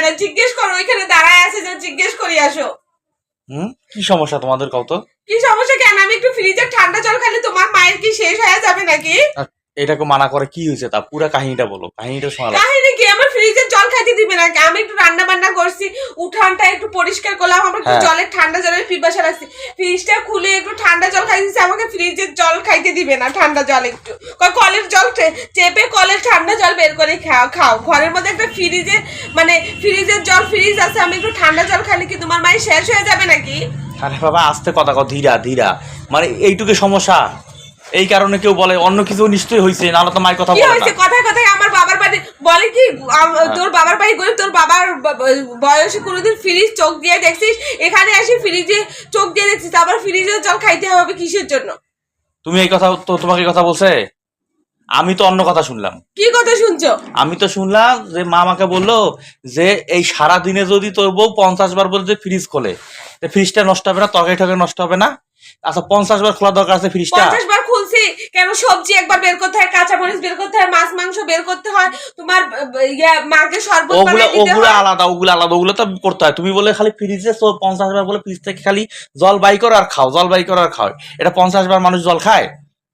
যায় না, জিজ্ঞেস করো, ওইখানে দাঁড়ায় আছে, যে জিজ্ঞেস করি আসো। কি সমস্যা তোমাদের কত? কি সমস্যা কেন? আমি একটু ফ্রিজের ঠান্ডা জল খাইলে তোমার মায়ের কি শেষ হয়ে যাবে নাকি? এটাকে মানা করে কি হয়েছে? তা পুরো কাহিনীটা বলো, কাহিনীটা শোনা। কাহিনী কি? আমার ফ্রিজের জল খাইতে দিবে নাকি? আমি একটু রান্না বান্না করছি, উঠানটা একটু পরিষ্কার করলাম, আমার একটু জলের ঠান্ডা জলের পিপাসা লাগছে, ফ্রিজটা খুলে একটু ঠান্ডা জল খাইতেছি, আমাকে ফ্রিজের জল খাইতে দিবে না? ঠান্ডা জল একটু কলের জল চেপে কলের ঠান্ডা জল বের করে খাও। ঘরের মধ্যে একটা ফ্রিজের জল ফ্রিজ আছে, আমি একটু ঠান্ডা জল খাইলে কি তোমার মায়ের শেষ হয়ে যাবে নাকি? আরে বাবা আস্তে কথা কও, ধীরা ধীরা, মানে এইটুকু সমস্যা, এই কারণে কেউ বলে অন্য কিছু নিশ্চয়ই হয়েছে, নাহলে তো মায়ের কথা বলে না। কথায় কথায় আমার বাবার বাড়ি বলে কি, তোর বাবার বাড়ি গরিব, তোর বাবার বয়সে কোনোদিন ফ্রিজ চোখ দিয়ে দেখছিস? এখানে এসে ফ্রিজে চোখ দিয়ে দেখছিস, আবার ফ্রিজের জল খাইতে হবে কিসের জন্য? তুমি এই কথা তো, তোমাকে কথা বলছে? আমি তো অন্য কথা শুনলাম। কি কথা শুনছো? আমি তো শুনলাম যে মা আমাকে বললো যে এই সারা দিনে যদি তোর বউ 50 বার বলে যে ফ্রিজ খোলে, ফ্রিজটা নষ্ট হবে না, তরকারি টরকারি নষ্ট হবে না? আচ্ছা 50 বার খোলা দরকার আছে ফ্রিজটা? 50 বার খুলছি কেন? সবজি একবার বের করতে হয়, কাঁচা মরিচ বের করতে হয়, মাছ মাংস বের করতে হয়, তোমার মাকে শরবত বানিয়ে দিতে হয়। ওগুলো আলাদা, ওগুলো তো করতে হয়। তুমি বলে খালি ফ্রিজে 50 বার বলে ফ্রিজ থেকে খালি জল বাই করো আর খাও, জল বাই করো আর খাও। এটা 50 বার মানুষ জল খায়?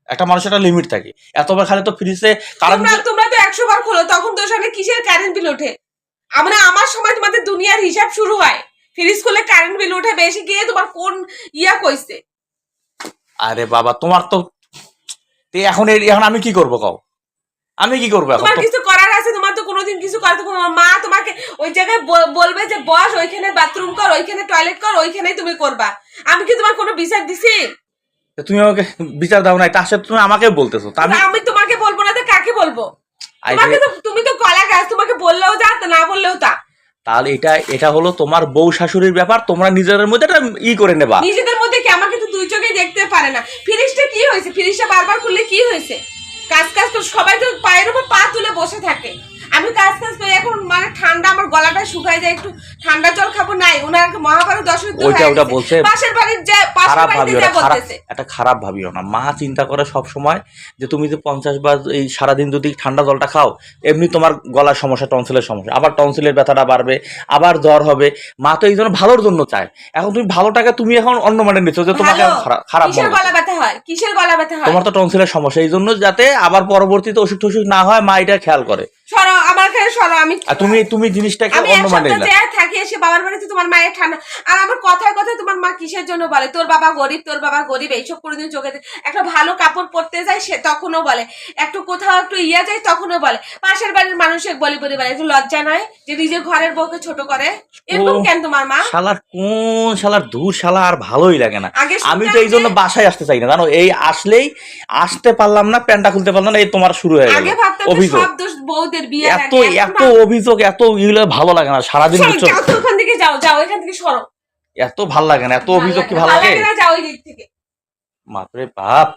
একটা মানুষের একটা লিমিট থাকে, এতবার খালি তো ফ্রিজে কারেন্ট। তোমরা তো 100 বার খোলো, তখন তো সেখানে কিসের কারেন্ট বিল ওঠে? আমার সময় তোমাদের দুনিয়ার হিসাব শুরু হয়, ফ্রিজ খুলে কারেন্ট বিল ওঠে বেশি, গিয়ে তোমার কোন কইছে? আরে বাবা তোমার তো এখন আমি কি করবো কও? আমি কি করবো এখন? তোমার কিছু করার আছে? তোমার তো কোনোদিন কিছু করতে, মা তোমাকে ওই জায়গায় বলবে যে বস, ওইখানে বাথরুম কর, ওইখানে টয়লেট কর, ওইখানেই তুমি করবা। আমি কি তোমার কোনো বিচার দিছি? তুমি আমাকে বিচার দাও নাই, তার সাথে তুমি আমাকে বলতেছো। আমি তোমাকে বলবো না তো কাকে বলবো? তুমি তো কলা গাছ, তোমাকে বললেও যা, না বললেও তা। তাহলে এটা হলো তোমার বউ শাশুড়ির ব্যাপার, তোমরা নিজেদের মধ্যে একটা করে নেবা। নিজেদের মধ্যে কি? আমাকে তো দুই চোখে দেখতে পারে না। ফ্রিজটা কি হয়েছে? ফ্রিজটা বারবার খুললে কি হয়েছে? কাজ সবাই তো পায়ের উপর পা তুলে বসে থাকে, আমি কাজ করে এখন মানে ঠান্ডা, আমার গলাটা শুকায় যায়, একটু ঠান্ডা জল খাবো নাই, ওনার মহাভারত দশরথ ওইটা বলছে পাশের বাড়ির যে খারাপ ভাবিও না, এটা খারাপ ভাবিও না। মা চিন্তা করে সব সময় যে তুমি যে 50 বার এই সারাদিন যদি ঠান্ডা জলটা খাও, এমনি তোমার গলার সমস্যা, টনসিলের সমস্যা, আবার টনসিলের ব্যথাটা বাড়বে, আবার জ্বর হবে। মা তো এই জন্য ভালোর জন্য চায়। এখন তুমি ভালোটাকে তুমি এখন অন্য মানে নিচ্ছ যে তোমাকে খারাপ কিসের গলা ব্যথা হয়? কিসের গলা ব্যথা হয়? তোমার তো টনসিলের সমস্যা, এই জন্য যাতে আবার পরবর্তীতে অসুখ টসুখ না হয়, মা এটা খেয়াল করে। সরো আমার কাছে, সরো। তুমি জিনিসটাকে অন্য মানে নিলা। আমি থাকি এসে বাবার বাড়িতে, তোমার মায়ের ঠান্ডা, আর আমার কথায় কথায় তোমার মা কিসের জন্য বলে তোর বাবা গরিব, এইসব কোনোদিন চোখে একটা ভালো কাপড় পরতে যায় সে তখনও বলে, একটু কোথাও একটু যায় তখনও বলে, পাশের বাড়ির মানুষ বলে একটু লজ্জা নয় যে নিজের ঘরের বউকে ছোট করে? এরকম কেন তোমার মা? শালার দূর শালা আর ভালোই লাগে না। আমি তো এই জন্য বাসায় আসতে চাই না, জানো? এই আসতে পারলাম না, প্যান্টটা খুলতে পারলাম না, এই তোমার শুরু হয়ে গেল অভিযোগ। এত অভিযোগ, এত ভালো লাগে না। সারাদিন ওখান থেকে যাও এখান থেকে সরো। এত ভালো লাগে না, এত অভিযোগ কি ভালো লাগে? যাও ওই দিক থেকে। বাপরে বাপ।